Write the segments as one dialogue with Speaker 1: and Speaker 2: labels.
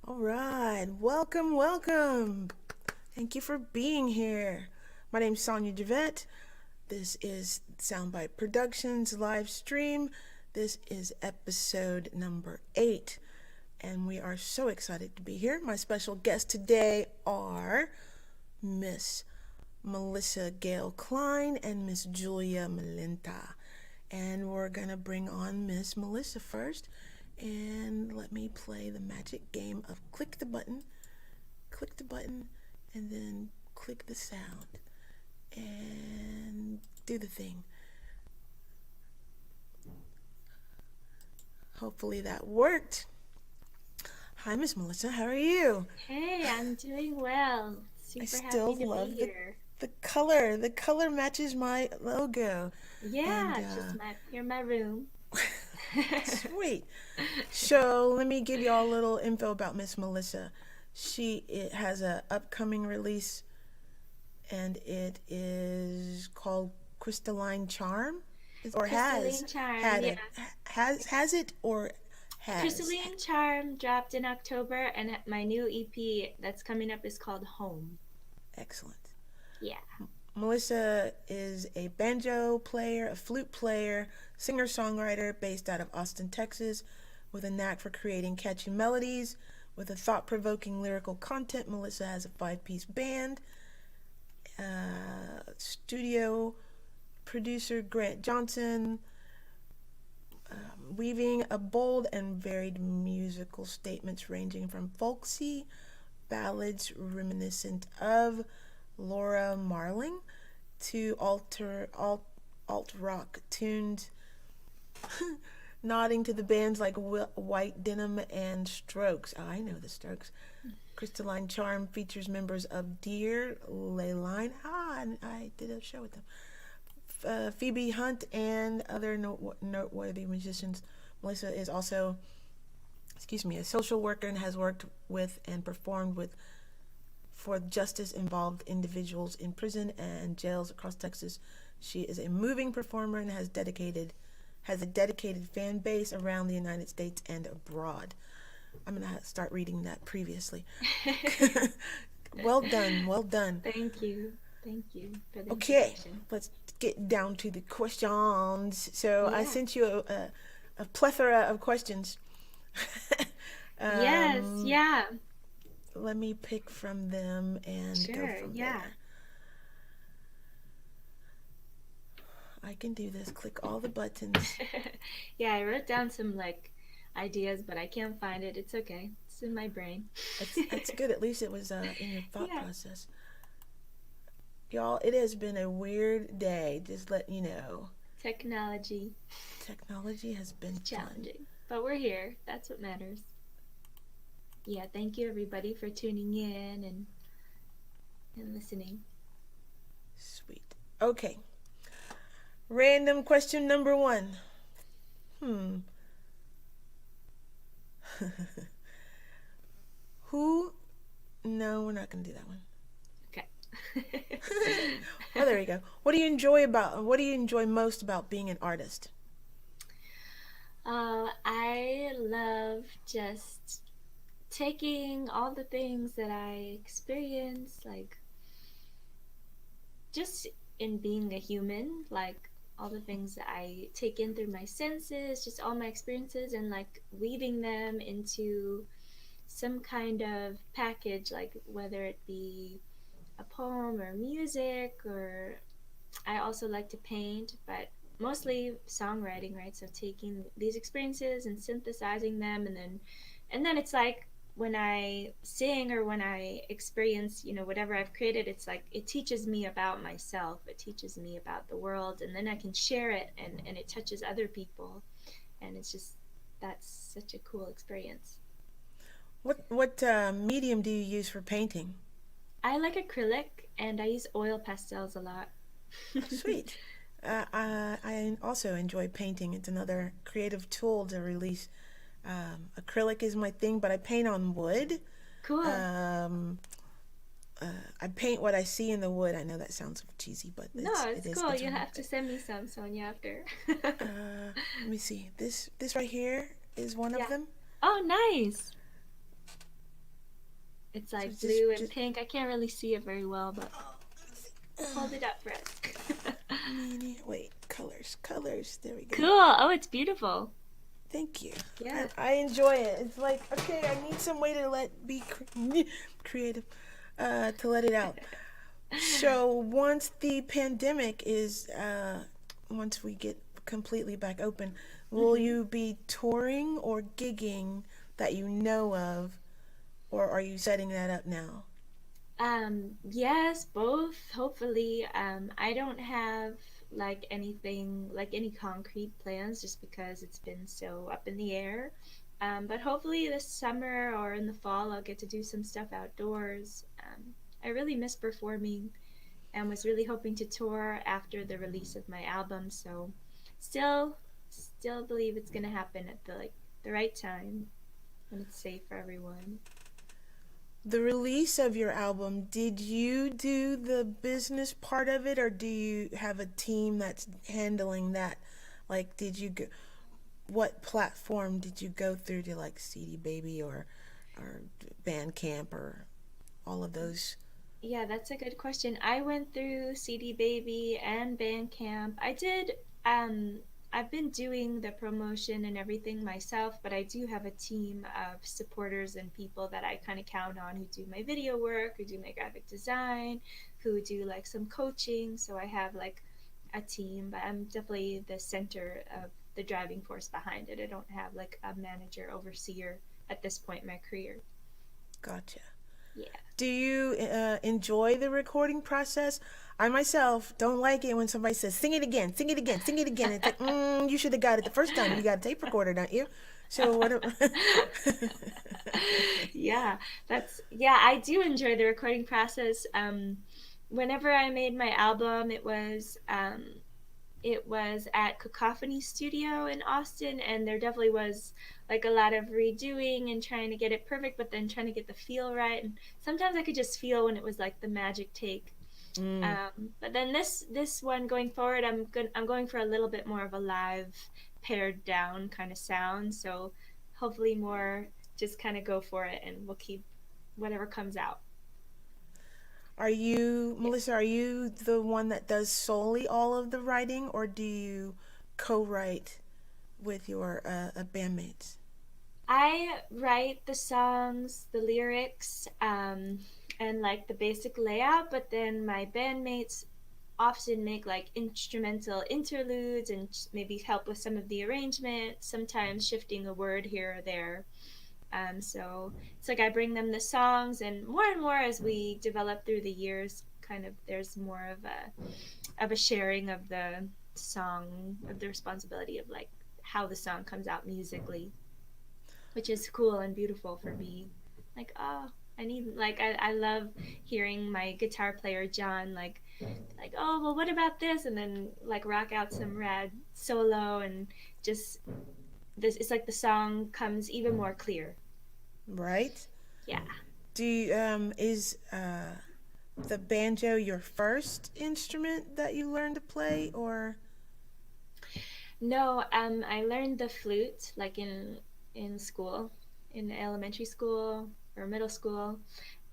Speaker 1: All right, welcome, welcome. Thank you for being here. My name's Sonia Javette. This is Soundbite Productions live stream. This is episode number 8, and we are so excited to be here. My special guests today are Miss Melissa Gail Klein and Miss Giulia Millanta. And we're gonna bring on Miss Melissa first. And let me play the magic game of click the button, and then click the sound, and do the thing. Hopefully that worked. Hi, Miss Melissa. How are you?
Speaker 2: Hey, I'm doing well.
Speaker 1: I
Speaker 2: Super
Speaker 1: still
Speaker 2: happy to be
Speaker 1: love the
Speaker 2: here.
Speaker 1: the color. The color matches my logo, and
Speaker 2: Yeah, you're my room.
Speaker 1: sweet. So let me give y'all a little info about Miss Melissa. It has a upcoming release, and it is called Crystalline Charm, or has
Speaker 2: Crystalline Charm,
Speaker 1: had
Speaker 2: yeah.
Speaker 1: it has it or has.
Speaker 2: Crystalline Charm dropped in October, and my new EP that's coming up is called Home.
Speaker 1: Excellent.
Speaker 2: Yeah.
Speaker 1: Melissa is a banjo player, a flute player, singer-songwriter based out of Austin, Texas, with a knack for creating catchy melodies. With a thought-provoking lyrical content, Melissa has a 5-piece band. Studio producer Grant Johnson, weaving a bold and varied musical statements ranging from folksy ballads reminiscent of Laura Marling to alt rock tunes, nodding to the bands like White Denim and Strokes. Oh, I know the Strokes. Crystalline Charm features members of Dear, Leyline, and I did a show with them, Phoebe Hunt, and other noteworthy musicians. Melissa is also, a social worker and has worked with and performed with for justice involved individuals in prison and jails across Texas. She is a moving performer and has a dedicated fan base around the United States and abroad. I'm gonna start reading that previously. Well done, well done.
Speaker 2: Thank you. Thank you for the
Speaker 1: Okay,
Speaker 2: introduction.
Speaker 1: let's get down to the questions. So I
Speaker 2: Yeah.
Speaker 1: sent you a plethora of questions.
Speaker 2: Yes,
Speaker 1: um,
Speaker 2: yeah.
Speaker 1: Let me pick from them and go
Speaker 2: Sure,
Speaker 1: from
Speaker 2: yeah.
Speaker 1: there. I can do this. Click all the buttons.
Speaker 2: Yeah, I wrote down some ideas, but I can't find it. It's okay. It's in my brain.
Speaker 1: That's good. At least it was in your thought
Speaker 2: Yeah.
Speaker 1: process. Y'all, it has been a weird day. Just let you know.
Speaker 2: Technology.
Speaker 1: Technology has
Speaker 2: It's
Speaker 1: been fun.
Speaker 2: challenging. But we're here. That's what matters. Yeah, thank you everybody for tuning in and listening.
Speaker 1: Sweet. Okay. Random question number 1. Hmm. Who? No, we're not gonna do that one.
Speaker 2: Okay.
Speaker 1: Well, there you go. What do you enjoy most about being an artist?
Speaker 2: I love just taking all the things that I experience, like just in being a human, like all the things that I take in through my senses, just all my experiences, and like weaving them into some kind of package, like whether it be a poem or music, or I also like to paint, but mostly songwriting, right? So taking these experiences and synthesizing them, and then it's like when I sing or when I experience, whatever I've created, it's like it teaches me about myself, it teaches me about the world, and then I can share it, and it touches other people, and it's just that's such a cool experience.
Speaker 1: What medium do you use for painting?
Speaker 2: I like acrylic and I use oil pastels a lot.
Speaker 1: Sweet. I also enjoy painting. It's another creative tool to release. Acrylic is my thing, but I paint on wood.
Speaker 2: Cool.
Speaker 1: Um, I paint what I see in the wood. I know that sounds cheesy, but
Speaker 2: No,
Speaker 1: it
Speaker 2: it's
Speaker 1: is
Speaker 2: cool.
Speaker 1: it's
Speaker 2: You
Speaker 1: really
Speaker 2: have to
Speaker 1: good.
Speaker 2: send me some, Sonia, after.
Speaker 1: Let me see. This right here is one of
Speaker 2: Yeah.
Speaker 1: them.
Speaker 2: Oh, nice. It's
Speaker 1: So
Speaker 2: like
Speaker 1: it's
Speaker 2: blue and pink. I can't really see it very well, but hold it up for us.
Speaker 1: wait, colors. There we go.
Speaker 2: Cool. Oh, it's beautiful.
Speaker 1: Thank you.
Speaker 2: Yeah.
Speaker 1: I enjoy it. It's like, okay, I need some way to be creative, to let it out. So once the pandemic is, once we get completely back open, will
Speaker 2: hmm
Speaker 1: you be touring or gigging that you know of, or are you setting that up now?
Speaker 2: Yes, both, hopefully. I don't have like anything, like any concrete plans just because it's been so up in the air. But hopefully this summer or in the fall, I'll get to do some stuff outdoors. I really miss performing and was really hoping to tour after the release of my album. So still, still believe it's gonna happen at the right time when it's safe for everyone.
Speaker 1: The release of your album, did you do the business part of it, or do you have a team that's handling that? Like, did you go, what platform did you go through to, like CD Baby or Bandcamp or all of those?
Speaker 2: Yeah, that's a good question. I went through CD Baby and Bandcamp. Um I've been doing the promotion and everything myself, but I do have a team of supporters and people that I kind of count on who do my video work, who do my graphic design, who do like some coaching. So I have like a team, but I'm definitely the center of the driving force behind it. I don't have like a manager, overseer at this point in my career.
Speaker 1: Gotcha.
Speaker 2: Yeah.
Speaker 1: Do you enjoy the recording process? I myself don't like it when somebody says, sing it again, sing it again, sing it again. It's like, you should have got it the first time. You got a tape recorder, don't you? So what?
Speaker 2: Yeah, yeah, I do enjoy the recording process. Whenever I made my album, it was at Cacophony Studio in Austin, and there definitely was like a lot of redoing and trying to get it perfect, but then trying to get the feel right. And sometimes I could just feel when it was like the magic take.
Speaker 1: Mm.
Speaker 2: But then this one going forward, I'm going for a little bit more of a live, pared down kind of sound. So hopefully more just kind of go for it, and we'll keep whatever comes out.
Speaker 1: Are you,
Speaker 2: Yeah.
Speaker 1: Melissa, are you the one that does solely all of the writing, or do you co-write with your bandmates?
Speaker 2: I write the songs, the lyrics, and like the basic layout, but then my bandmates often make like instrumental interludes and maybe help with some of the arrangement, sometimes shifting a word here or there. So it's like I bring them the songs, and more as we develop through the years, kind of there's more of a sharing of the song, of the responsibility of like how the song comes out musically, which is cool and beautiful for me. Like, oh, I love hearing my guitar player John like, oh well, what about this, and then like rock out some rad solo, and just this, it's like the song comes even more clear.
Speaker 1: Right?
Speaker 2: Yeah.
Speaker 1: Do you, is the banjo your first instrument that you learned to play, or?
Speaker 2: No, I learned the flute like in school, in elementary school or middle school,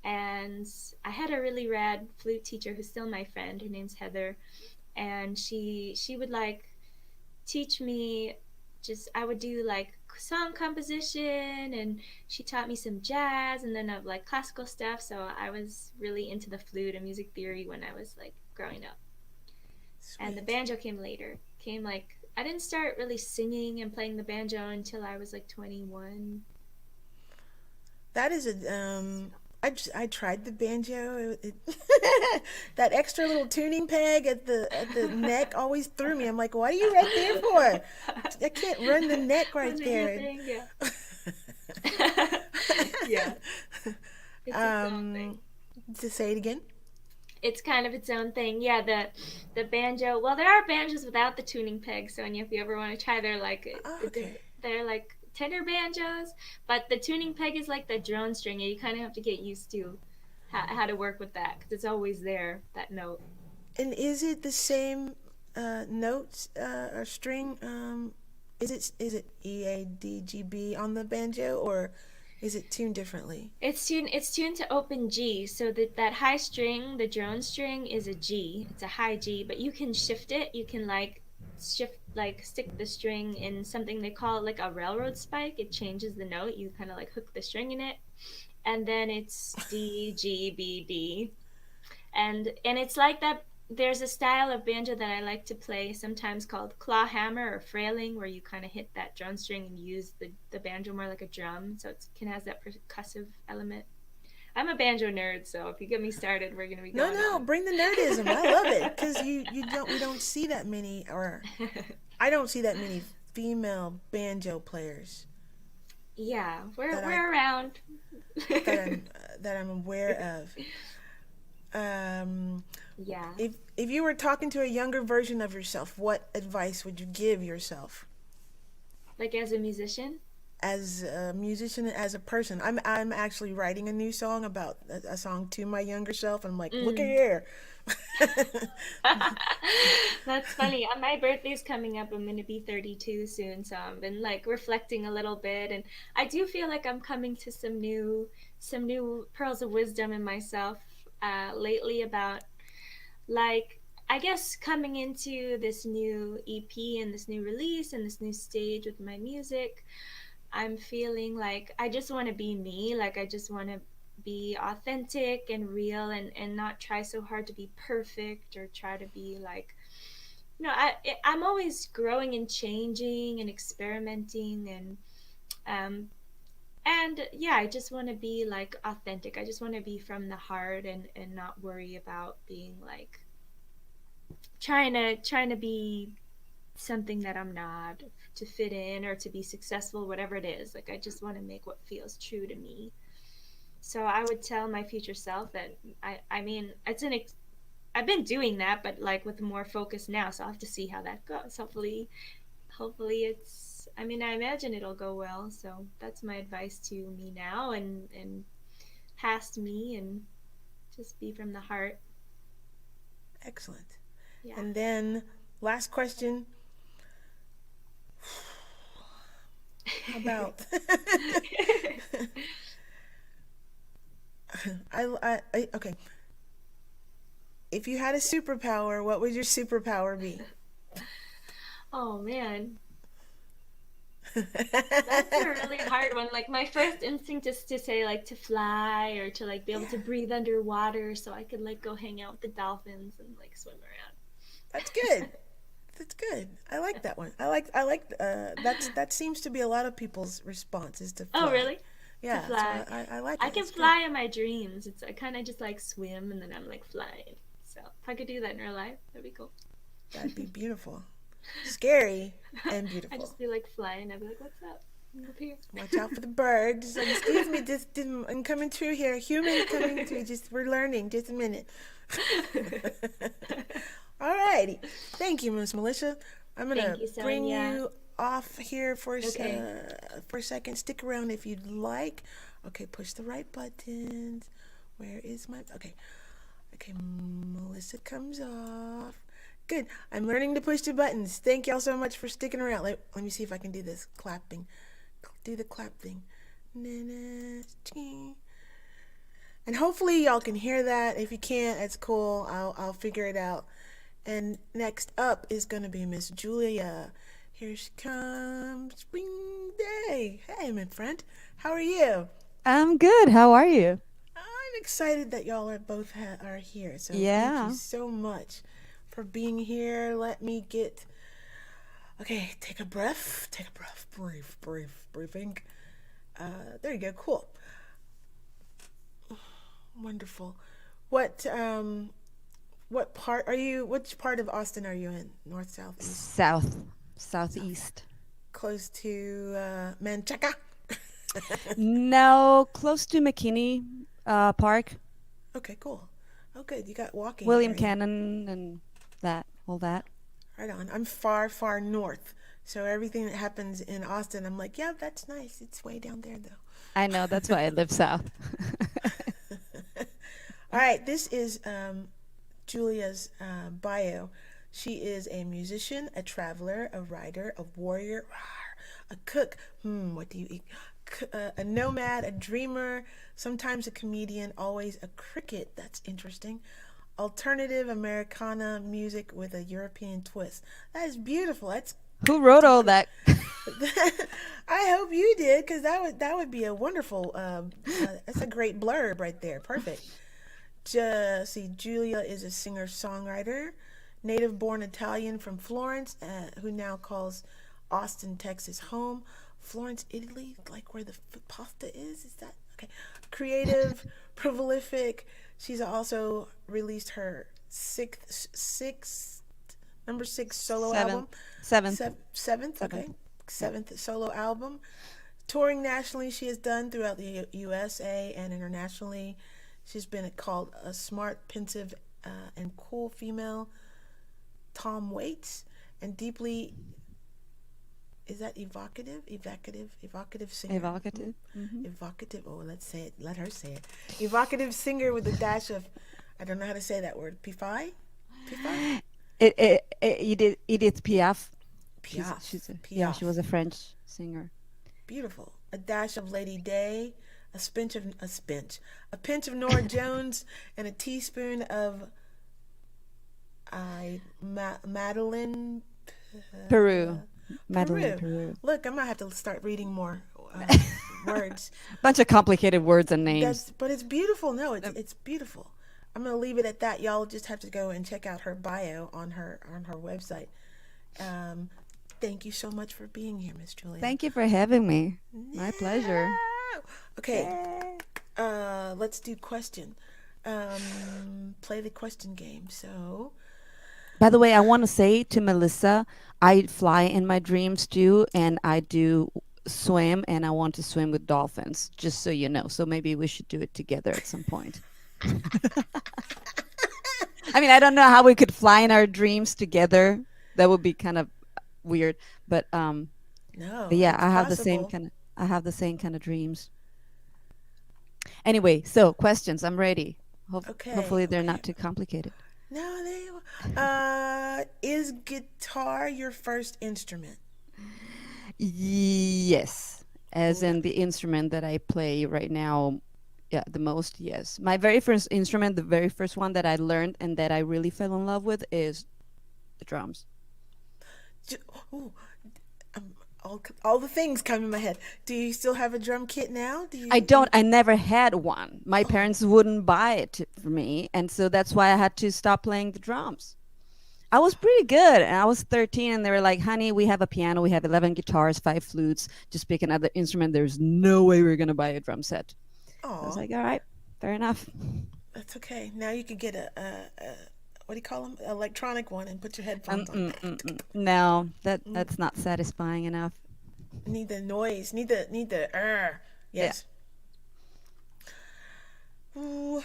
Speaker 2: and I had a really rad flute teacher who's still my friend. Her name's Heather, and she would like teach me, just I would do like song composition, and she taught me some jazz and then of like classical stuff. So I was really into the flute and music theory when I was like growing up. And the
Speaker 1: Sweet.
Speaker 2: banjo came later. Came like I didn't start really singing and playing the banjo until I was like 21.
Speaker 1: That is a I tried the banjo. That extra little tuning peg at the neck always threw me. I'm like, what are you right there for? I can't run the neck right
Speaker 2: Was it your
Speaker 1: there.
Speaker 2: thing? Yeah. Yeah. It's its own thing.
Speaker 1: um, to say it again.
Speaker 2: It's kind of its own thing. Yeah, the banjo. Well, there are banjos without the tuning peg, so if you ever want to try,
Speaker 1: Oh, okay.
Speaker 2: they're like tenor banjos, but the tuning peg is like the drone string, and you kind of have to get used to how to work with that because it's always there, that note.
Speaker 1: And is it the same notes or string? Is it EADGB on the banjo, or Is it tuned differently?
Speaker 2: It's tuned to open G, so that high string, the drone string, is a G. It's a high G, but you can shift it. You can stick the string in something they call it like a railroad spike. It changes the note. You kind of like hook the string in it, and then it's D G B D, and it's like that. There's a style of banjo that I like to play sometimes called claw hammer or frailing, where you kind of hit that drum string and use the banjo more like a drum, so it can has that percussive element. I'm a banjo nerd, so if you get me started, we're gonna be
Speaker 1: No,
Speaker 2: going
Speaker 1: no,
Speaker 2: on.
Speaker 1: bring the nerdism. I love it because you don't we don't see that many, or I don't see that many female banjo players
Speaker 2: Yeah, we're
Speaker 1: that I
Speaker 2: we're around.
Speaker 1: that I'm aware of. Um,
Speaker 2: Yeah,
Speaker 1: if you were talking to a younger version of yourself, what advice would you give yourself
Speaker 2: like as a musician.
Speaker 1: as a musician, as a person? I'm actually writing a new song about a song to my younger self. I'm like, look at
Speaker 2: Mm.
Speaker 1: here.
Speaker 2: That's funny. My birthday's coming up. I'm gonna be 32 soon, so I've been like reflecting a little bit, and I do feel like I'm coming to some new pearls of wisdom in myself lately about like I guess coming into this new EP and this new release and this new stage with my music. I'm feeling like I just want to be me. Like I just want to be authentic and real and not try so hard to be perfect or try to be like I'm always growing and changing and experimenting um and yeah, I just want to be like authentic. I just want to be from the heart and not worry about being like trying to be something that I'm not, to fit in or to be successful, whatever it is. Like I just want to make what feels true to me. So I would tell my future self that I mean I've been doing that, but like with more focus now. So I'll have to see how that goes. Hopefully it's. I mean, I imagine it'll go well. So that's my advice to me now and past me, and just be from the heart.
Speaker 1: Excellent.
Speaker 2: Yeah.
Speaker 1: And then last question. How about okay. If you had a superpower, what would your superpower be?
Speaker 2: Oh man, that's a really hard one. Like my first instinct is to say like to fly or to like be able to
Speaker 1: Yeah,
Speaker 2: breathe underwater so I could like go hang out with the dolphins and like swim
Speaker 1: that's good.
Speaker 2: around.
Speaker 1: That's good. I like that one. That seems to be a lot of people's response is to
Speaker 2: Oh,
Speaker 1: fly.
Speaker 2: really? To
Speaker 1: Yeah, so
Speaker 2: fly.
Speaker 1: I like
Speaker 2: I
Speaker 1: it.
Speaker 2: can
Speaker 1: It's good.
Speaker 2: fly in my dreams. It's I kind of just like swim and then I'm like flying. So if I could do that in real life, that'd be cool.
Speaker 1: That'd be beautiful. Scary and
Speaker 2: I
Speaker 1: beautiful.
Speaker 2: just be like flying. I'd be like, "What's up? I'm up here."
Speaker 1: Watch out for the birds. Like, excuse me, I'm coming through here. Human coming through. Just we're learning. Just a minute. All righty. Thank you, Miss Melissa. I'm
Speaker 2: Thank
Speaker 1: gonna
Speaker 2: you,
Speaker 1: bring
Speaker 2: Sonia.
Speaker 1: you off here
Speaker 2: Okay.
Speaker 1: for a second. Stick around if you'd like. Okay, push the right buttons. Where is my okay? Okay, Melissa comes off. Good. I'm learning to push the buttons. Thank y'all so much for sticking around. Let me see if I can do this clapping. Do the clap thing. And hopefully y'all can hear that. If you can't, it's cool. I'll figure it out. And next up is gonna be Miss Giulia. Here she comes. Spring day. Hey, my friend. How are you?
Speaker 3: I'm good. How are you?
Speaker 1: I'm excited that y'all are both are here. So thank you
Speaker 3: Yeah.
Speaker 1: so much for being here. Let me get. Okay, take a breath. Take a breath. Breathe, breathe, breathing. There you go. Cool. Wonderful. What what part are you? Which part of Austin are you in? North, south, east, south.
Speaker 3: Southeast.
Speaker 1: Close to Manchaca.
Speaker 3: No, close to McKinney Park,
Speaker 1: Okay, cool. Oh, good. You got walking
Speaker 3: William
Speaker 1: area.
Speaker 3: Cannon, and all that.
Speaker 1: Right on. I'm far, far north. So everything that happens in Austin, I'm like, yeah, that's nice. It's way down there, though.
Speaker 3: I know, that's why I live south.
Speaker 1: All right, this is Julia's bio. She is a musician, a traveler, a writer, a warrior, rawr, a cook. What do you eat? a nomad, a dreamer, sometimes a comedian, always a cricket. That's interesting. Alternative Americana music with a European twist. That is beautiful. That's
Speaker 3: Who wrote all that?
Speaker 1: I hope you did, because that would be a wonderful. That's a great blurb right there. Perfect. See, Giulia is a singer-songwriter, native-born Italian from Florence, who now calls Austin, Texas home. Florence, Italy, like where the pasta is? Is that okay? Creative, prolific. She's also released her number six solo album.
Speaker 3: Seventh.
Speaker 1: Seventh, okay. Seventh solo album. Touring nationally, she has done throughout the USA and internationally. She's been called a smart, pensive, and cool female. Tom Waits, and deeply. Is that evocative singer?
Speaker 3: Evocative.
Speaker 1: Evocative. Oh, let's say it. Let her say it. Evocative singer with a dash of, I don't know how to say that word. Pifai.
Speaker 3: Edith Piaf.
Speaker 1: Piaf.
Speaker 3: Yeah, she was a French singer.
Speaker 1: Beautiful. A dash of Lady Day, a pinch of Nora Jones, and a teaspoon of Madeline
Speaker 3: Peru. Madeline Peru.
Speaker 1: Look, I'm gonna have to start reading more words.
Speaker 3: Bunch of complicated words and names.
Speaker 1: But it's beautiful. No, it's beautiful. I'm gonna leave it at that. Y'all just have to go and check out her bio on her website. Thank you so much for being here, Miss Giulia.
Speaker 3: Thank you for having me. My pleasure.
Speaker 1: Okay. Let's do question. Play the question game. So,
Speaker 3: by the way, I want to say to Melissa, I fly in my dreams too, and I do swim, and I want to swim with dolphins, just so you know. So maybe we should do it together at some point. I mean, I don't know how we could fly in our dreams together. That would be kind of weird, but
Speaker 1: no.
Speaker 3: But yeah,
Speaker 1: it's
Speaker 3: I have
Speaker 1: possible.
Speaker 3: the same kind of dreams. Anyway, so questions. I'm ready. Hopefully they're not too complicated.
Speaker 1: No, is guitar your first instrument?
Speaker 3: Yes, as in the instrument that I play right now. Yeah, the most, yes. My very first instrument, the very first one that I learned and that I really fell in love with is the drums.
Speaker 1: Ooh, all the things come in my head. Do you still have a drum kit now?
Speaker 3: I don't. I never had one. My parents wouldn't buy it for me, and so that's why I had to stop playing the drums. I was pretty good, and I was 13, and they were like, honey, we have a piano, we have 11 guitars, 5 flutes, just pick another instrument. There's no way we're going to buy a drum set. I was like, all right, fair enough.
Speaker 1: That's okay. Now you can get a what do you call them? Electronic one and put your headphones on.
Speaker 3: No, that's not satisfying enough.
Speaker 1: Need the noise. Need the yes. Yeah. Ooh.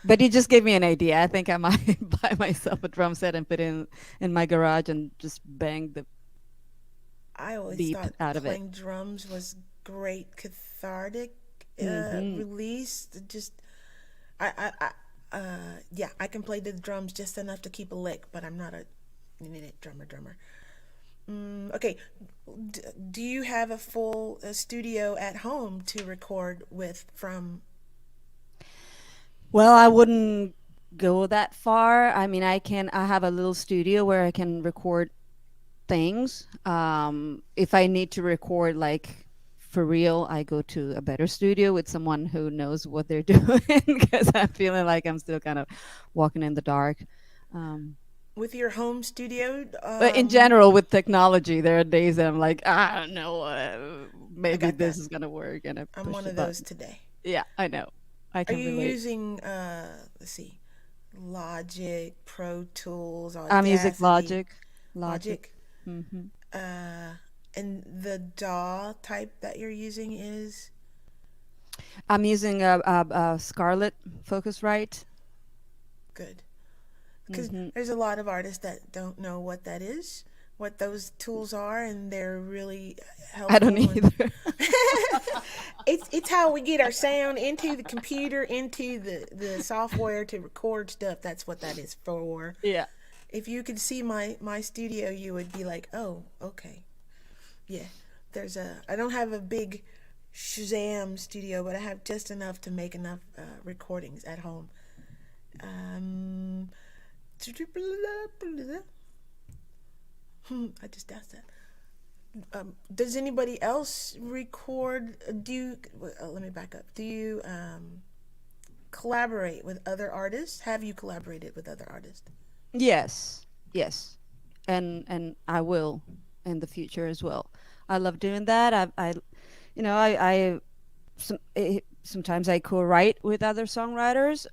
Speaker 3: But you just gave me an idea. I think I might buy myself a drum set and put it in my garage and just bang the
Speaker 1: I always
Speaker 3: beep
Speaker 1: thought
Speaker 3: out of
Speaker 1: playing drums was great cathartic release. Just I can play the drums just enough to keep a lick, but I'm not a drummer. Okay, do you have a full studio at home to record with from?
Speaker 3: Well, I wouldn't go that far. I mean, I have a little studio where I can record things. If I need to record like for real, I go to a better studio with someone who knows what they're doing, because I'm feeling like I'm still kind of walking in the dark.
Speaker 1: With your home studio?
Speaker 3: But in general, with technology, there are days that I'm like, I don't know, maybe this is going to work. And
Speaker 1: I'm one of those today.
Speaker 3: Yeah, I know. I can relate.
Speaker 1: Are you using, let's see, Logic, Pro Tools, Audacity?
Speaker 3: I'm using Logic.
Speaker 1: Mm-hmm. And the DAW type that you're using is?
Speaker 3: I'm using a Scarlett Focusrite.
Speaker 1: Good. Because there's a lot of artists that don't know what that is, what those tools are, and they're really helpful.
Speaker 3: I don't either.
Speaker 1: It's how we get our sound into the computer, into the software to record stuff. That's what that is for.
Speaker 3: Yeah.
Speaker 1: If you could see my studio, you would be like, oh, okay. Yeah. I don't have a big Shazam studio, but I have just enough to make enough recordings at home. I just asked that. Does anybody else record? Let me back up. Do you collaborate with other artists? Have you collaborated with other artists?
Speaker 3: Yes, yes, and I will in the future as well. I love doing that. I sometimes I co-write with other songwriters.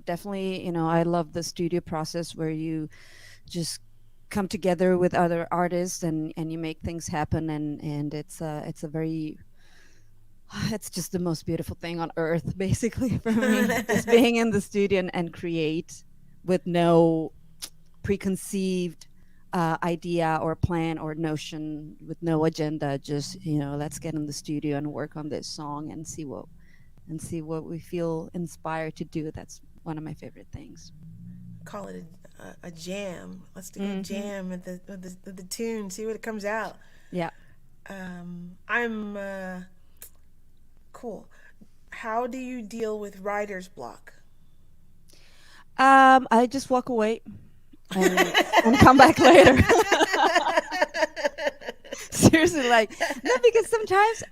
Speaker 3: Definitely, I love the studio process where you just come together with other artists and you make things happen, and it's a very it's just the most beautiful thing on earth, basically, for me. Just being in the studio and create with no preconceived idea or plan or notion, with no agenda. Just let's get in the studio and work on this song and see what we feel inspired to do. That's one of my favorite things.
Speaker 1: Call it a jam. Let's do a
Speaker 3: Hmm.
Speaker 1: jam with the tune. See what it comes out.
Speaker 3: Yeah.
Speaker 1: I'm cool. How do you deal with writer's block?
Speaker 3: I just walk away and come back later. Seriously, like, no, because sometimes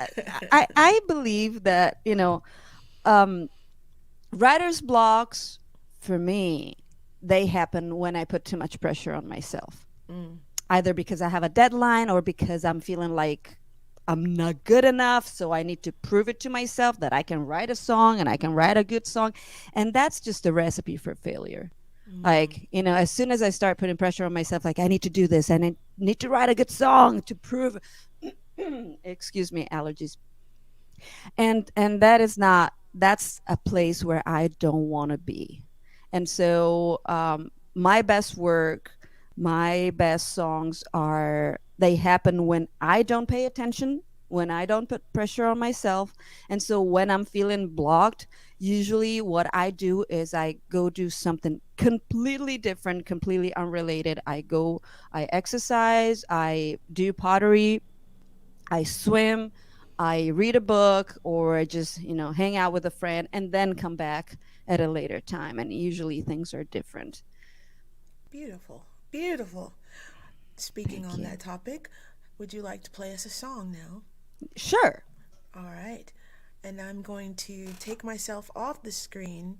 Speaker 3: I believe that um, writer's blocks for me, they happen when I put too much pressure on myself,
Speaker 1: Mm.
Speaker 3: either because I have a deadline or because I'm feeling like I'm not good enough, so I need to prove it to myself that I can write a song and I can write a good song, and that's just a recipe for failure. Like, as soon as I start putting pressure on myself, like, I need to do this and I need to write a good song to prove excuse me, allergies. And that's a place where I don't want to be. And so my best work, my best songs they happen when I don't pay attention, when I don't put pressure on myself. And so when I'm feeling blocked, usually what I do is I go do something completely different, completely unrelated. I exercise, I do pottery, I swim, I read a book, or I just, hang out with a friend and then come back at a later time. And usually things are different.
Speaker 1: Beautiful. Beautiful. Speaking
Speaker 3: Thank
Speaker 1: on
Speaker 3: you.
Speaker 1: that topic, would you like to play us a song now?
Speaker 3: Sure.
Speaker 1: All right. And I'm going to take myself off the screen,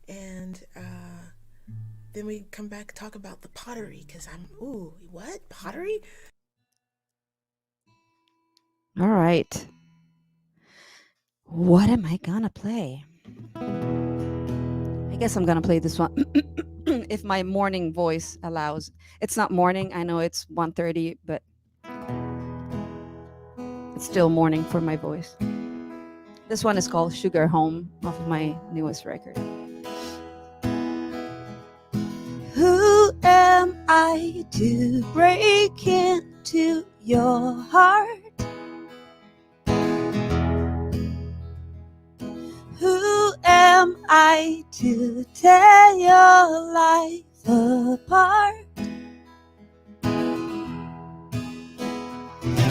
Speaker 1: and then we come back and talk about the pottery, because what? Pottery?
Speaker 3: All right. What am I gonna play? I guess I'm gonna play this one if my morning voice allows. It's not morning. I know it's 1:30, but it's still morning for my voice. This one is called Sugar Home, off of my newest record. Who am I to break into your heart? Who am I to tear your life apart?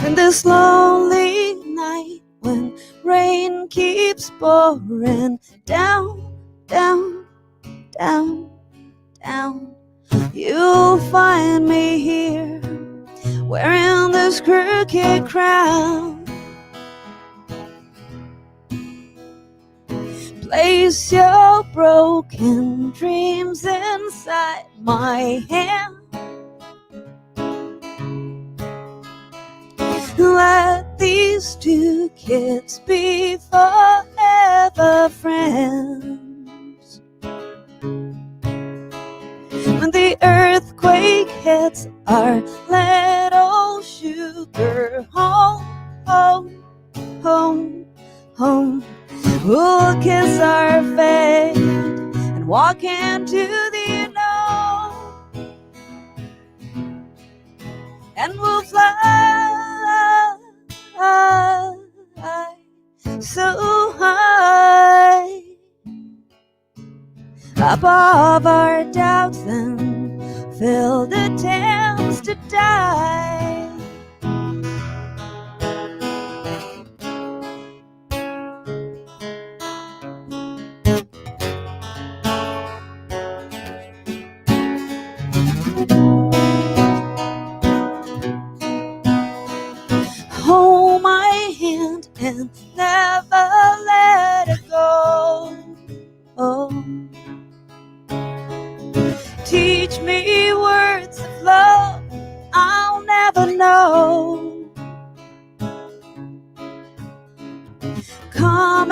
Speaker 3: In this lonely night when rain keeps pouring down, down, down, down, you'll find me here wearing this crooked crown. Place your broken dreams inside my hand. Let these two kids be forever friends. When the earthquake hits our little sugar home, home, home, home, we'll kiss our fate and walk into the unknown, and we'll fly so high above our doubts and fill the dams to die.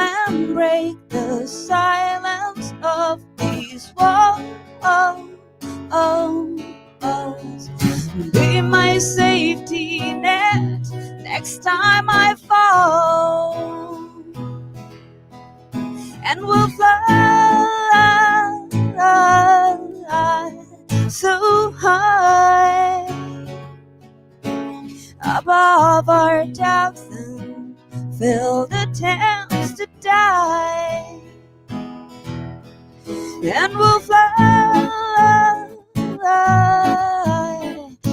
Speaker 3: and break the silence of these walls. Be my safety net next time I fall, and we'll fly so high above our doubts and fill the attempts to die, and we'll fly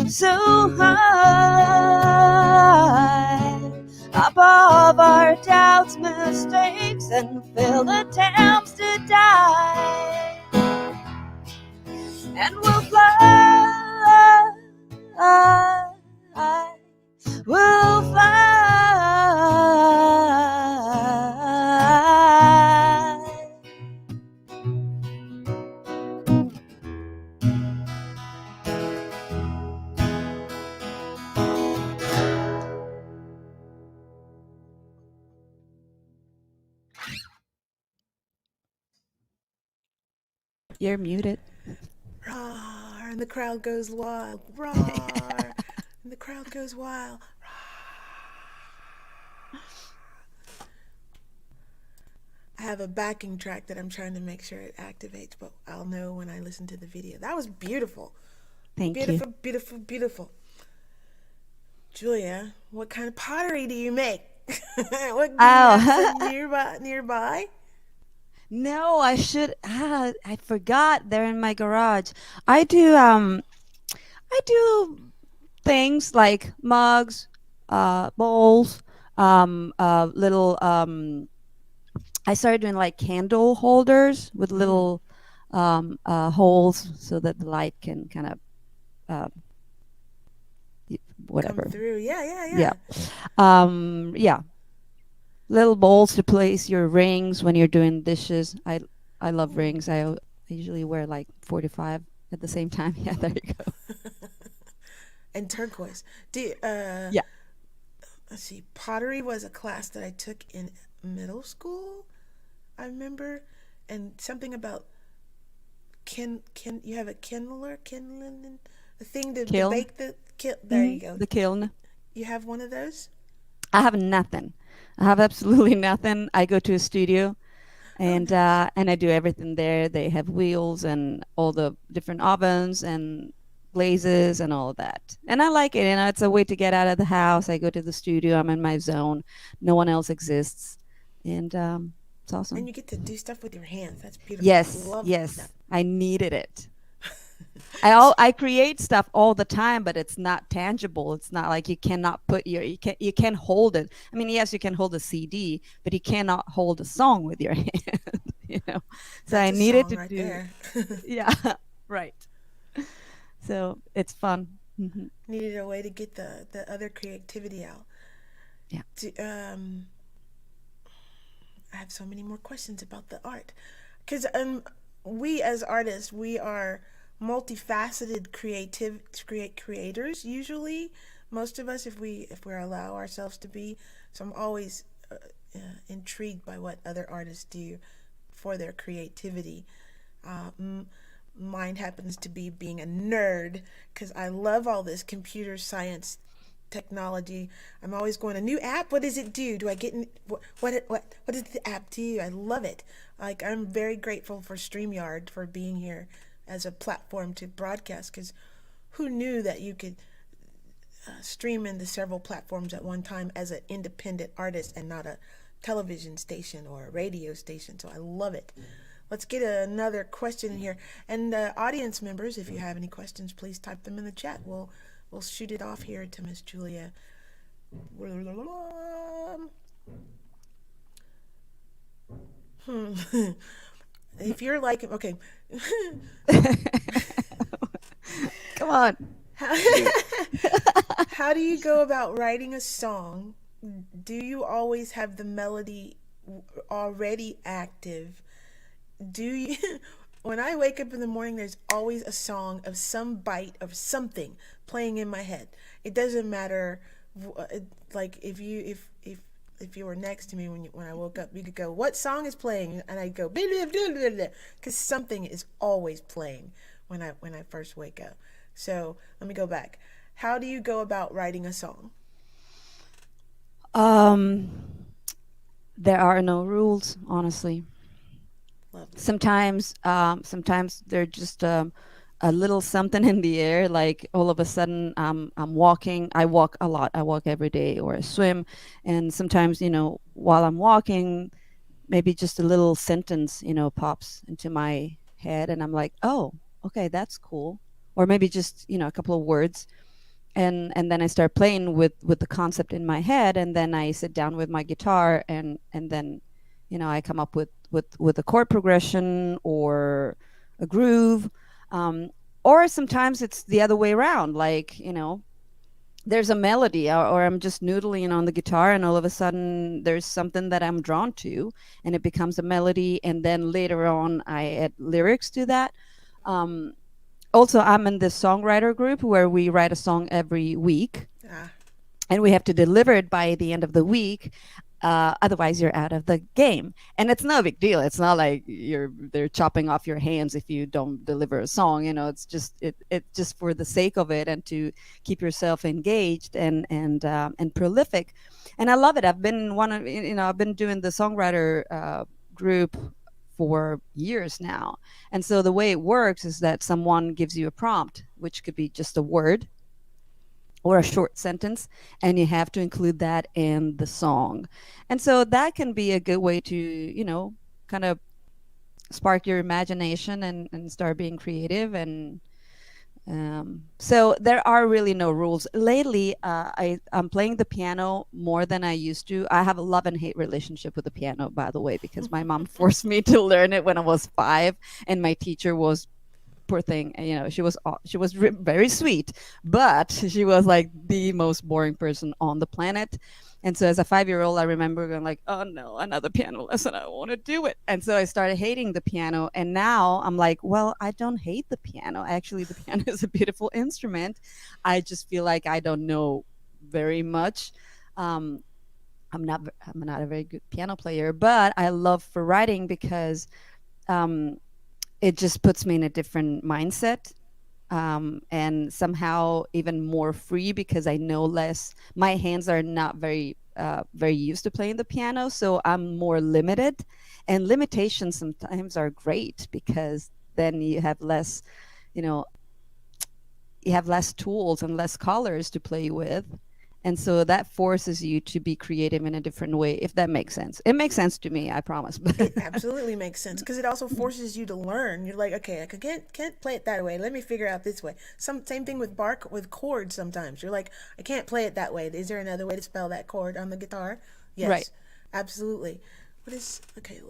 Speaker 3: so high above our doubts, mistakes, and failed attempts to die, and we'll fly, we'll fly. You're muted.
Speaker 1: Roar, and the crowd goes wild. Roar, and the crowd goes wild. I have a backing track that I'm trying to make sure it activates, but I'll know when I listen to the video. That was beautiful.
Speaker 3: Thank
Speaker 1: Beautiful,
Speaker 3: you.
Speaker 1: beautiful, beautiful. Julia, what kind of pottery do you make? What, do you have some nearby?
Speaker 3: No, I should. I forgot. They're in my garage. I do. I do things like mugs, bowls, little. I started doing like candle holders with little holes so that the light can kind of whatever.
Speaker 1: Come through. Yeah.
Speaker 3: Yeah. Yeah. Little bowls to place your rings when you're doing dishes. I love rings. I usually wear like 45 at the same time. Yeah, there you go.
Speaker 1: And turquoise.
Speaker 3: Yeah.
Speaker 1: Let's see. Pottery was a class that I took in middle school, I remember, and something about you have a kindling, a thing to
Speaker 3: Kiln.
Speaker 1: bake the there you go.
Speaker 3: The kiln.
Speaker 1: You have one of those?
Speaker 3: I have nothing. I have absolutely nothing. I go to a studio and I do everything there. They have wheels and all the different ovens and glazes and all of that. And I like it. You know, it's a way to get out of the house. I go to the studio. I'm in my zone. No one else exists. And it's awesome.
Speaker 1: And you get to do stuff with your hands. That's beautiful.
Speaker 3: Yes,
Speaker 1: I love
Speaker 3: yes.
Speaker 1: that.
Speaker 3: I needed it. I create stuff all the time, but it's not tangible. It's not like you cannot put you can't hold it. I mean, yes, you can hold a CD, but you cannot hold a song with your hand. You know, so
Speaker 1: That's
Speaker 3: I
Speaker 1: a
Speaker 3: needed
Speaker 1: song
Speaker 3: to
Speaker 1: right
Speaker 3: do.
Speaker 1: there.
Speaker 3: Yeah, right. So it's fun.
Speaker 1: Needed a way to get the other creativity out.
Speaker 3: Yeah.
Speaker 1: I have so many more questions about the art, because we as artists, we are multifaceted creators usually, most of us, if we allow ourselves to be. So I'm always intrigued by what other artists do for their creativity. Mine happens to be being a nerd, because I love all this computer science technology. I'm always going, a new app, what does it do? Do I get in, what does the app do? I love it. Like, I'm very grateful for StreamYard for being here as a platform to broadcast, because who knew that you could stream into several platforms at one time as an independent artist and not a television station or a radio station. So I love it. Let's get another question in here. And audience members, if you have any questions, please type them in the chat. We'll shoot it off here to Miss Giulia. If you're like, okay.
Speaker 3: Come on.
Speaker 1: How do you go about writing a song? Do you always have the melody already active? Do you? When I wake up in the morning, there's always a song of some bite of something playing in my head. It doesn't matter, like if if you were next to me when I woke up, you could go, "What song is playing?" And I'd go, because something is always playing when I first wake up. So let me go back. How do you go about writing a song?
Speaker 3: Um, there are no rules, honestly.
Speaker 1: Lovely.
Speaker 3: Sometimes they're just a little something in the air. Like all of a sudden, I'm walking. I walk a lot. I walk every day, or I swim. And sometimes, while I'm walking, maybe just a little sentence, pops into my head, and I'm like, oh, okay, that's cool. Or maybe just, a couple of words, and then I start playing with the concept in my head, and then I sit down with my guitar, and then, I come up with a chord progression or a groove, um, or sometimes it's the other way around, like, there's a melody, or I'm just noodling on the guitar, and all of a sudden there's something that I'm drawn to, and it becomes a melody, and then later on I add lyrics to that. um, Also, I'm in this songwriter group where we write a song every week,
Speaker 1: Ah,
Speaker 3: and we have to deliver it by the end of the week. Otherwise, you're out of the game, and it's no big deal. It's not like they're chopping off your hands if you don't deliver a song. It's just it just for the sake of it, and to keep yourself engaged and prolific. And I love it. I've been I've been doing the songwriter group for years now. And so the way it works is that someone gives you a prompt, which could be just a word or a short sentence, and you have to include that in the song. And so that can be a good way to, kind of spark your imagination and start being creative. And so there are really no rules. Lately, I'm playing the piano more than I used to. I have a love and hate relationship with the piano, by the way, because my mom forced me to learn it when I was 5, and my teacher was, poor thing, she was very sweet, but she was like the most boring person on the planet. And so as a 5-year-old, I remember going like, oh no, another piano lesson, I don't want to do it. And so I started hating the piano, and now I'm like, well, I don't hate the piano. Actually, the piano is a beautiful instrument. I just feel like I don't know very much. um, I'm not a very good piano player, but I love for writing because um, it just puts me in a different mindset, and somehow even more free, because I know less. My hands are not very used to playing the piano, so I'm more limited. And limitations sometimes are great, because then you know, you have less tools and less colors to play with. And so that forces you to be creative in a different way, if that makes sense. It makes sense to me, I promise.
Speaker 1: it absolutely makes sense because it also forces you to learn. You're like, okay, I can't play it that way. Let me figure out this way. Same thing with with chords. Sometimes you're like, I can't play it that way. Is there another way to spell that chord on the guitar?
Speaker 3: Right.
Speaker 1: Yes, absolutely. What is okay?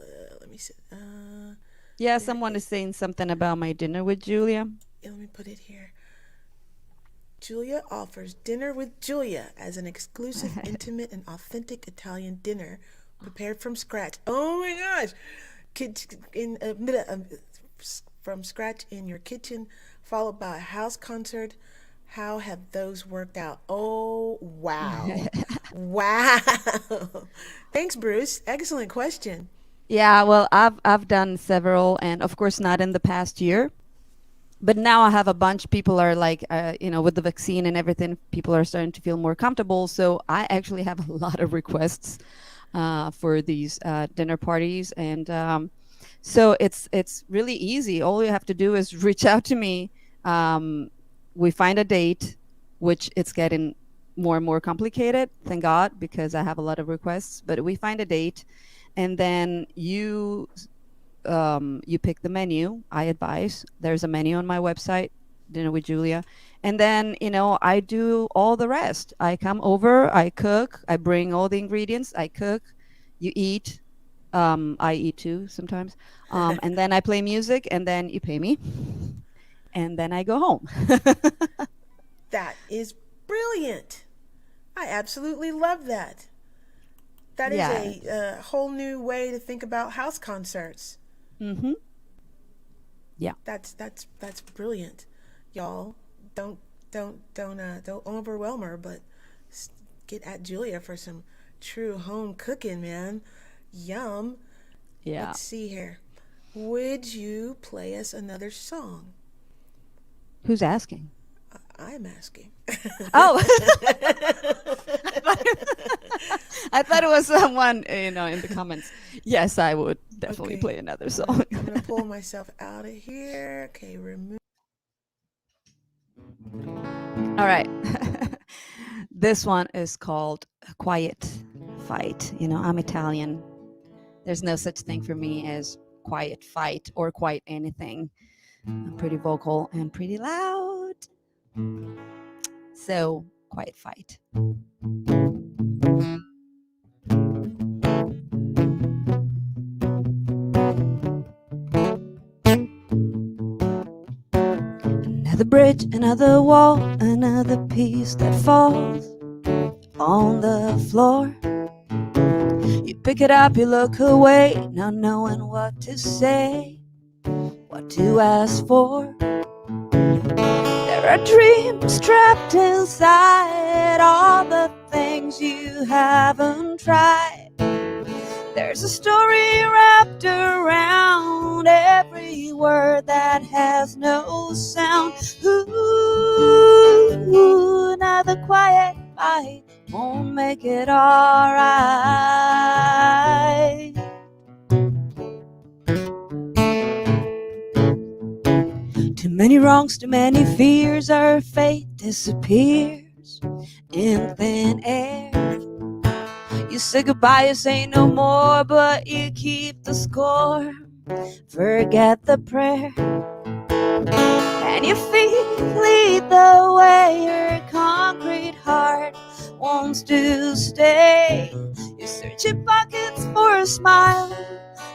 Speaker 1: Let me see.
Speaker 3: Yeah,
Speaker 1: There
Speaker 3: someone
Speaker 1: is.
Speaker 3: is saying something about my dinner with Julia.
Speaker 1: Let me put it here. Julia offers Dinner with Giulia as an exclusive, intimate, and authentic Italian dinner prepared from scratch. Oh my gosh! Kids from scratch in your kitchen, followed by a house concert. How have those worked out? Oh wow, wow! Thanks, Bruce. Excellent question.
Speaker 3: Yeah, well, I've done several, and of course not in the past year. But now I have a bunch. People are like, with the vaccine and everything, people are starting to feel more comfortable. So I actually have a lot of requests for these dinner parties, and so it's really easy. All you have to do is reach out to me. We find a date, which it's getting more and more complicated. Thank God, because I have a lot of requests. But we find a date, and then you pick the menu. I advise. There's a menu on my website, Dinner with Julia. And then, I do all the rest. I come over, I cook, I bring all the ingredients, I cook, you eat. I eat too sometimes. And then I play music, and then you pay me. And then I go home.
Speaker 1: That is brilliant. I absolutely love that. That is
Speaker 3: Yeah.
Speaker 1: a whole new way to think about house concerts.
Speaker 3: Mm-hmm. Yeah.
Speaker 1: That's brilliant, y'all. Don't don't overwhelm her, but get at Julia for some True home cooking, man. Yum.
Speaker 3: Yeah.
Speaker 1: Let's see here. Would you play us another song?
Speaker 3: Who's asking?
Speaker 1: I'm asking.
Speaker 3: Oh, I thought it was someone, in the comments. Yes, I would definitely
Speaker 1: Okay.
Speaker 3: play another
Speaker 1: I'm gonna,
Speaker 3: song.
Speaker 1: I'm gonna pull myself out of here. Okay, remove.
Speaker 3: All right. This one is called Quiet Fight. I'm Italian. There's no such thing for me as quiet fight or quiet anything. I'm pretty vocal and pretty loud. So, Quiet Fight. Another bridge, another wall, another piece that falls on the floor. You pick it up, you look away, not knowing what to say, what to ask for. There are dreams trapped inside all the things you haven't tried. There's a story wrapped around every word that has no sound. Ooh, another quiet fight won't make it alright. Too many wrongs, too many fears, our faith disappears in thin air. You say goodbye, you say no more, but you keep the score. Forget the prayer. And your feet lead the way, your concrete heart wants to stay. You search your pockets for a smile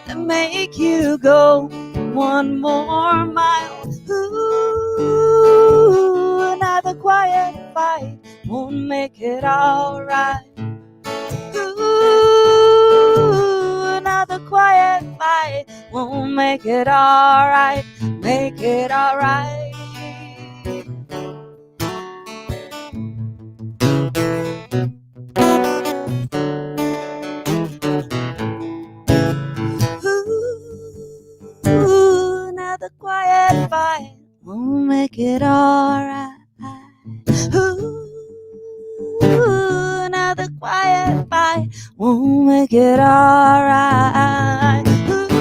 Speaker 3: that make you go one more mile. Ooh, another quiet fight won't make it alright. Ooh, another quiet fight won't make it alright. Make it alright. Ooh, another quiet fight won't make it alright. Ooh, another quiet fight won't make it alright. Ooh,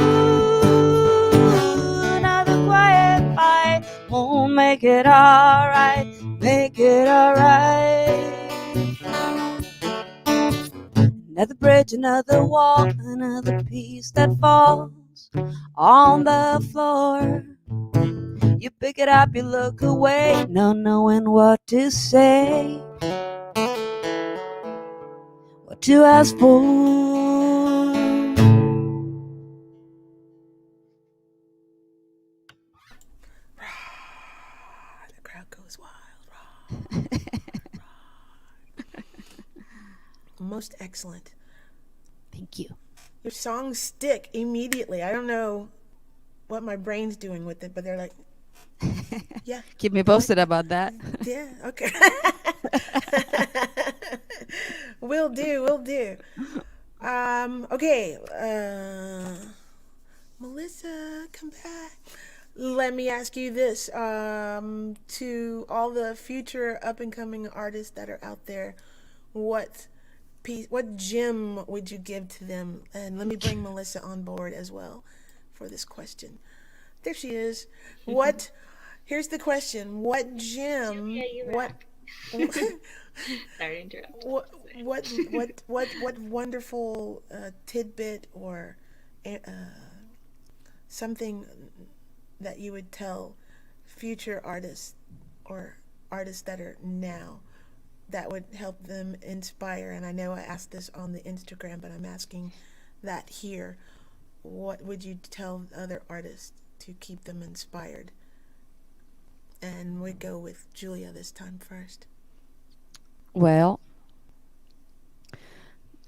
Speaker 3: another quiet fight won't make it alright. Make it alright. Another bridge, another wall, another piece that falls on the floor. You pick it up, you look away, not knowing what to say, what to ask for.
Speaker 1: The crowd goes wild. Most excellent.
Speaker 3: Thank you.
Speaker 1: Your songs stick immediately. I don't know what my brain's doing with it, but they're like, yeah.
Speaker 3: Keep me posted about that.
Speaker 1: Yeah, okay. Will do, will do. Okay. Melissa, come back. Let me ask you this. To all the future up and coming artists that are out there, what what gem would you give to them? And let me bring Melissa on board as well for this question. There she is. What Here's the question. What gem
Speaker 2: Giulia, you
Speaker 1: what
Speaker 2: rock. Sorry to interrupt.
Speaker 1: what what wonderful tidbit or uh, something that you would tell future artists or artists that are now that would help them inspire? And I know I asked this on the Instagram, but I'm asking that here. What would you tell other artists to keep them inspired? And we go with Giulia this time first.
Speaker 3: Well,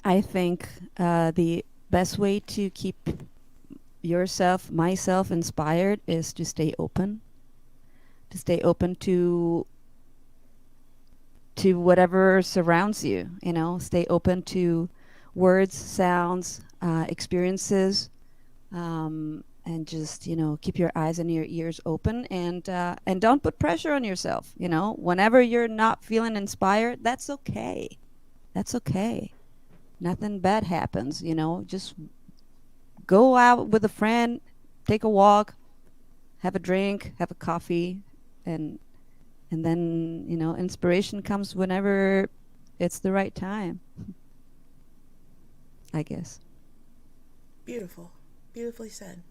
Speaker 3: I think the best way to keep myself inspired is to stay open. To stay open to whatever surrounds you. Stay open to words, sounds, experiences, and just keep your eyes and your ears open, and don't put pressure on yourself. Whenever you're not feeling inspired, that's okay. That's okay. Nothing bad happens. Just go out with a friend, take a walk, have a drink, have a coffee, and then inspiration comes whenever it's the right time, I guess.
Speaker 1: Beautiful. Beautifully said.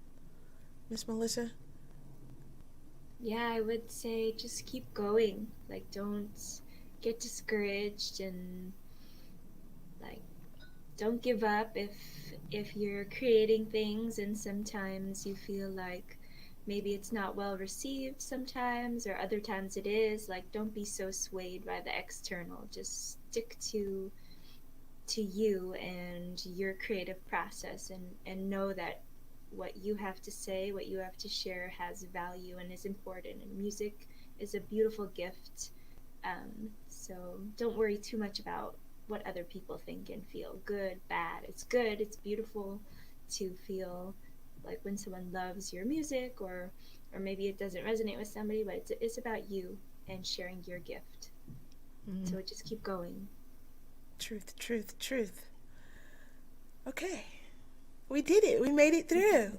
Speaker 1: Miss Melissa?
Speaker 2: Yeah, I would say just keep going. Like, don't get discouraged, and like, don't give up if you're creating things and sometimes you feel like maybe it's not well received sometimes, or other times it is. Like, don't be so swayed by the external. Just stick to you and your creative process, and know that what you have to say, what you have to share has value and is important, and music is a beautiful gift. So don't worry too much about what other people think and feel. Good, bad, it's good, it's beautiful to feel like when someone loves your music, or maybe it doesn't resonate with somebody, but it's about you and sharing your gift. So just keep going.
Speaker 1: Truth, truth, truth. Okay. We did it. We made it through.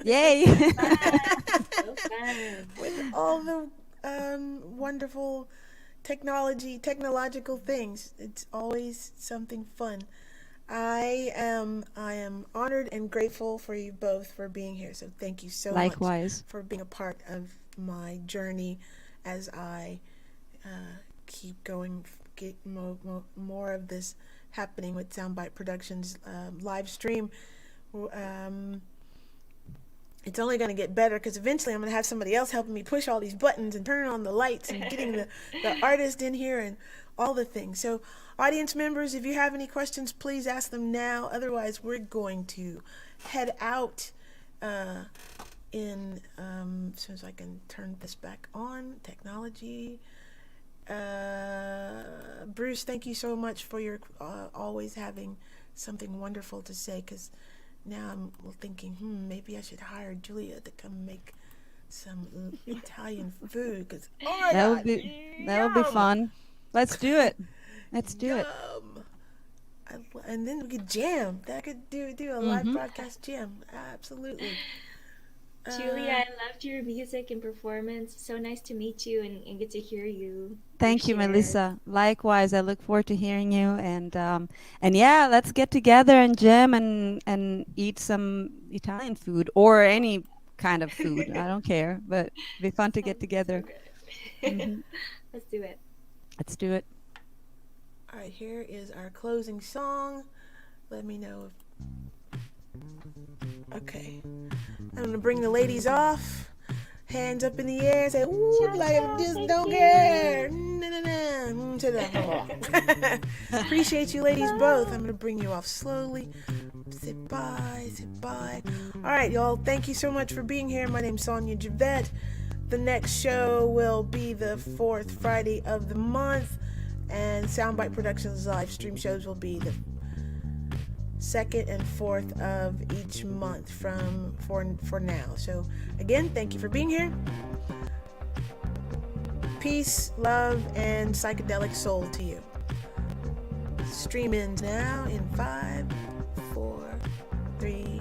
Speaker 3: Yay.
Speaker 2: So fun.
Speaker 1: With all the wonderful technological things. It's always something fun. I am honored and grateful for you both for being here. So thank you so
Speaker 3: Likewise.
Speaker 1: much for being a part of my journey as I keep going, get more of this happening with Soundbite Productions live stream. It's only going to get better because eventually I'm going to have somebody else helping me push all these buttons and turn on the lights and getting the artist in here and all the things. So audience members, if you have any questions, please ask them now. Otherwise, we're going to head out in as soon as I can turn this back on. Technology. Bruce, thank you so much for your always having something wonderful to say, because now I'm thinking, maybe I should hire Giulia to come make some Italian food, because
Speaker 3: That would be fun. Let's do it. Let's do it.
Speaker 1: And then we could jam. That could do a live broadcast jam. Absolutely.
Speaker 2: Giulia, I loved your music and performance. So nice to meet you and get to hear you.
Speaker 3: Thank you,
Speaker 2: share.
Speaker 3: Melissa. Likewise, I look forward to hearing you, and yeah, let's get together and jam and eat some Italian food or any kind of food. I don't care, but it'd be fun to get together.
Speaker 2: So good. Let's do it.
Speaker 3: Let's do it.
Speaker 1: All right, here is our closing song. Let me know if... Okay. I'm going to bring the ladies off. Hands up in the air. Say, ooh, like I just don't care. To the... Appreciate you ladies both. I'm going to bring you off slowly. Sit by, sit by. All right, y'all. Thank you so much for being here. My name's Sonia Javette. The next show will be the 4th Friday of the month. And Soundbite Productions live stream shows will be the 2nd and 4th of each month for now. So again, thank you for being here. Peace, love, and psychedelic soul to you. Stream ends now in 5, 4, 3,